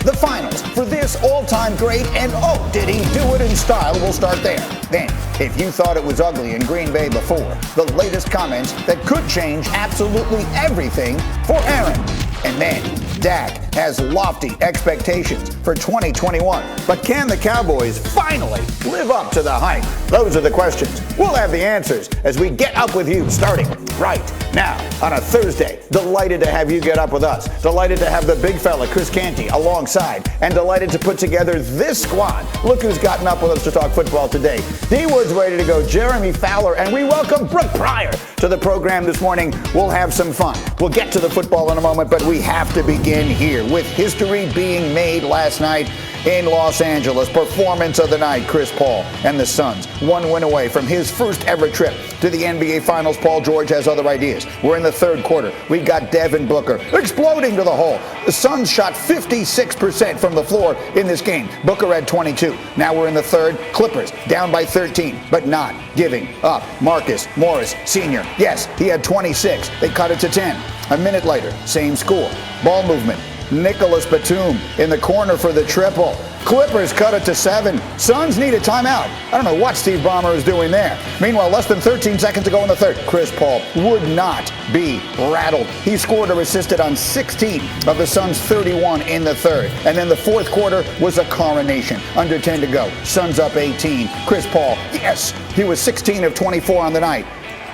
the finals for this all-time great, and oh, did he do it in style? We'll start there. Then, if you thought it was ugly in Green Bay before, the latest comments that could change absolutely everything for Aaron. And then, Dak has lofty expectations for 2021. But can the Cowboys finally live up to the hype? Those are the questions. We'll have the answers as we get up with you starting right now on a Thursday. Delighted to have you get up with us. Delighted to have the big fella, Chris Canty, alongside. And delighted to put together this squad. Look who's gotten up with us to talk football today. D Wood's ready to go, Jeremy Fowler, and we welcome Brooke Pryor to the program this morning. We'll have some fun. We'll get to the football in a moment, but we have to begin here with history being made last night in Los Angeles. Performance of the night, Chris Paul and the Suns. One win away from his first ever trip to the NBA Finals. Paul George has other ideas. We're in the third quarter. We got Devin Booker exploding to the hole. The Suns shot 56% from the floor in this game. Booker had 22. Now we're in the third. Clippers down by 13, but not giving up. Marcus Morris Sr., yes, he had 26. They cut it to 10. A minute later, same score. Ball movement. Nicholas Batum in the corner for the triple. Clippers cut it to 7. Suns need a timeout. I don't know what Steve Ballmer is doing there. Meanwhile, less than 13 seconds to go in the third. Chris Paul would not be rattled. He scored or assisted on 16 of the Suns' 31 in the third. And then the fourth quarter was a coronation. Under 10 to go. Suns up 18. Chris Paul, yes, he was 16 of 24 on the night.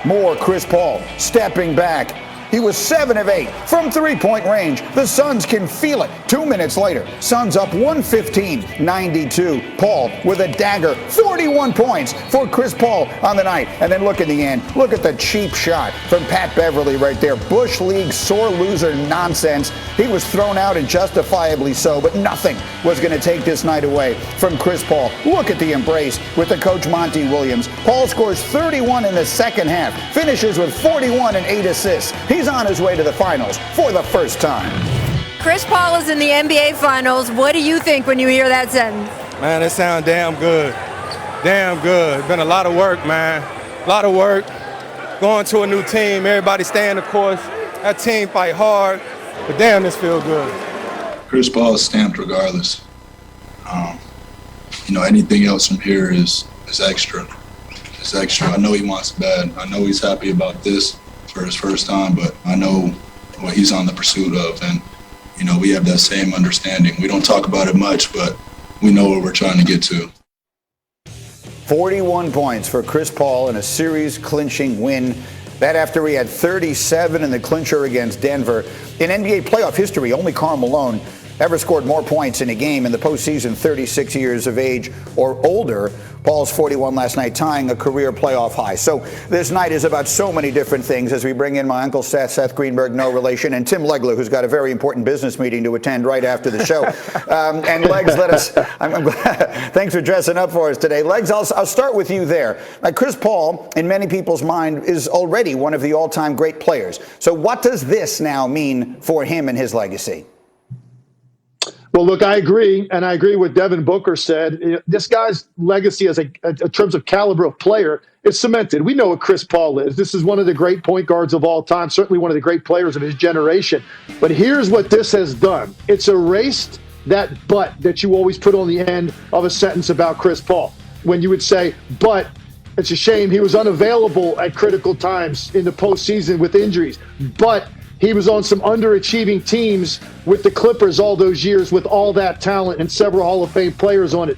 More Chris Paul stepping back. He was 7 of 8 from three-point range. The Suns can feel it. 2 minutes later, Suns up 115-92. Paul with a dagger. 41 points for Chris Paul on the night. And then look at the end. Look at the cheap shot from Pat Beverly right there. Bush League sore loser nonsense. He was thrown out and justifiably so, but nothing was going to take this night away from Chris Paul. Look at the embrace with the coach Monty Williams. Paul scores 31 in the second half. Finishes with 41 and 8 assists. He's on his way to the finals for the first time. Chris Paul is in the NBA Finals. What do you think when you hear that sentence? Man, it sounds damn good. Damn good. Been a lot of work, man. A lot of work. Going to a new team, everybody staying the course. That team fight hard, but damn, this feel good. Chris Paul is stamped regardless. Anything else from here is extra. It's extra. I know he wants it bad. I know he's happy about this for his first time, but I know what he's on the pursuit of, and we have that same understanding. We don't talk about it much, but we know what we're trying to get to. 41 points for Chris Paul in a series-clinching win. That after he had 37 in the clincher against Denver. In NBA playoff history, only Karl Malone ever scored more points in a game in the postseason, 36 years of age or older. Paul's 41 last night, tying a career playoff high. So this night is about so many different things as we bring in my uncle Seth Greenberg, no relation, and Tim Legler, who's got a very important business meeting to attend right after the show. And Legs, I'm glad, thanks for dressing up for us today. Legs, I'll start with you there. Chris Paul, in many people's mind, is already one of the all-time great players. So what does this now mean for him and his legacy? Well, look, I agree, and I agree with Devin Booker said. This guy's legacy as in terms of caliber of player is cemented. We know what Chris Paul is. This is one of the great point guards of all time, certainly one of the great players of his generation. But here's what this has done. It's erased that but that you always put on the end of a sentence about Chris Paul. When you would say, but it's a shame he was unavailable at critical times in the postseason with injuries. But he was on some underachieving teams with the Clippers all those years with all that talent and several Hall of Fame players on it.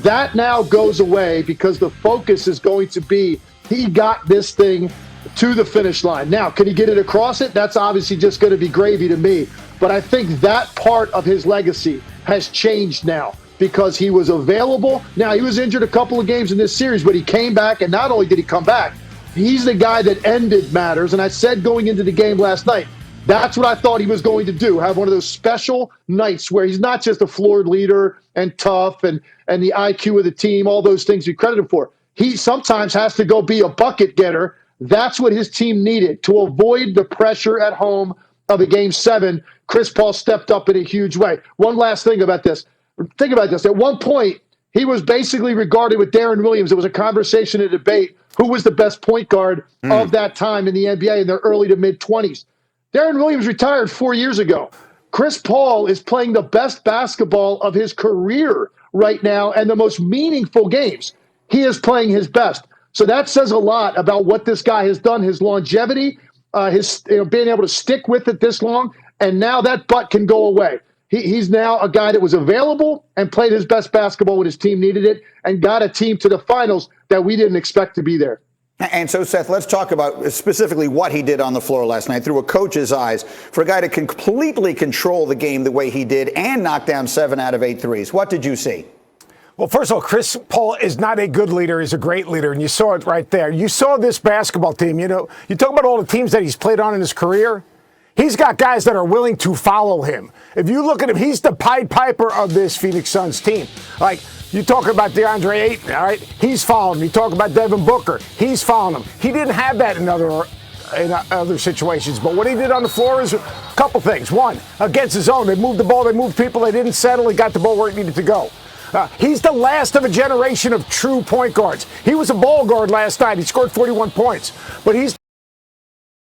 That now goes away because the focus is going to be he got this thing to the finish line. Now, can he get it across it? That's obviously just going to be gravy to me. But I think that part of his legacy has changed now because he was available. Now, he was injured a couple of games in this series, but he came back, and not only did he come back, he's the guy that ended matters. And I said going into the game last night, that's what I thought he was going to do, have one of those special nights where he's not just a floor leader and tough and the IQ of the team, all those things we credit him for. He sometimes has to go be a bucket getter. That's what his team needed to avoid the pressure at home of a Game 7. Chris Paul stepped up in a huge way. One last thing about this. Think about this. At one point, he was basically regarded with Darren Williams. It was a conversation, a debate. Who was the best point guard of that time in the NBA in their early to mid-20s? Darren Williams retired 4 years ago. Chris Paul is playing the best basketball of his career right now, and the most meaningful games, he is playing his best. So that says a lot about what this guy has done, his longevity, his being able to stick with it this long, and now that butt can go away. He's now a guy that was available and played his best basketball when his team needed it and got a team to the finals that we didn't expect to be there. And so, Seth, let's talk about specifically what he did on the floor last night through a coach's eyes for a guy to completely control the game the way he did and knock down 7 out of 8 threes. What did you see? Well, first of all, Chris Paul is not a good leader. He's a great leader, and you saw it right there. You saw this basketball team. You talk about all the teams that he's played on in his career. He's got guys that are willing to follow him. If you look at him, he's the Pied Piper of this Phoenix Suns team. Like, you talk about DeAndre Ayton, all right? He's following him. You talk about Devin Booker. He's following him. He didn't have that in other situations. But what he did on the floor is a couple things. One, against his own. They moved the ball. They moved people. They didn't settle. He got the ball where it needed to go. He's the last of a generation of true point guards. He was a ball guard last night. He scored 41 points. But he's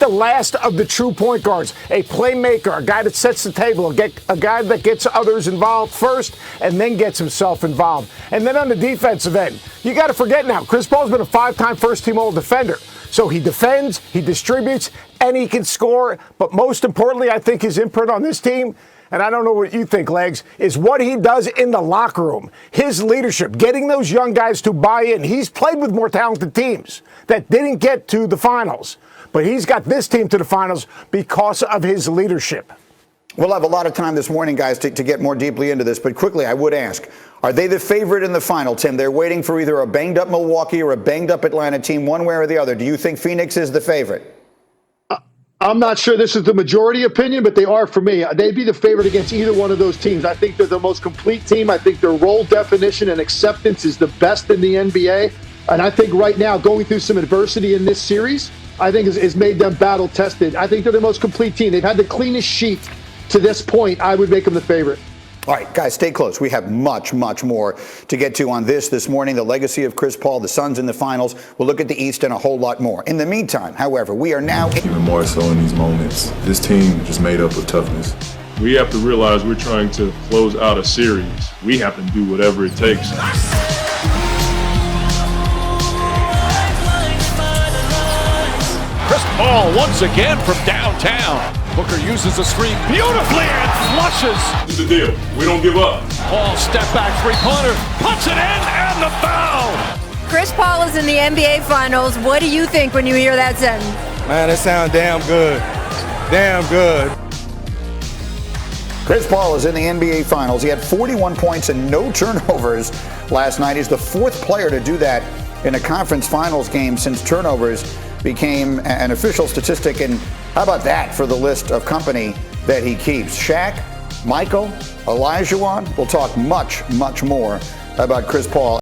the last of the true point guards, a playmaker, a guy that sets the table, a guy that gets others involved first and then gets himself involved. And then on the defensive end, you got to forget now, Chris Paul's been a 5-time first-team All-Defender. So he defends, he distributes, and he can score. But most importantly, I think his imprint on this team, and I don't know what you think, Legs, is what he does in the locker room. His leadership, getting those young guys to buy in. He's played with more talented teams that didn't get to the finals. But he's got this team to the finals because of his leadership. We'll have a lot of time this morning, guys, to get more deeply into this. But quickly, I would ask, are they the favorite in the final, Tim? They're waiting for either a banged-up Milwaukee or a banged-up Atlanta team, one way or the other. Do you think Phoenix is the favorite? I'm not sure this is the majority opinion, but they are for me. They'd be the favorite against either one of those teams. I think they're the most complete team. I think their role definition and acceptance is the best in the NBA. And I think right now, going through some adversity in this series, I think has made them battle-tested. I think they're the most complete team. They've had the cleanest sheet to this point. I would make them the favorite. All right, guys, stay close. We have much, much more to get to on this morning. The legacy of Chris Paul, the Suns in the finals. We'll look at the East and a whole lot more. In the meantime, however, we are now... Even more so in these moments. This team is made up of toughness. We have to realize we're trying to close out a series. We have to do whatever it takes. Chris Paul once again from downtown. Booker uses the screen beautifully and flushes. This is the deal. We don't give up. Paul step back three-pointer, puts it in, and the foul. Chris Paul is in the NBA Finals. What do you think when you hear that sentence? Man, it sounds damn good. Damn good. Chris Paul is in the NBA Finals. He had 41 points and no turnovers last night. He's the fourth player to do that in a conference finals game since turnovers became an official statistic. And how about that for the list of company that he keeps? Shaq, Michael, Olajuwon. We'll talk much, much more about Chris Paul.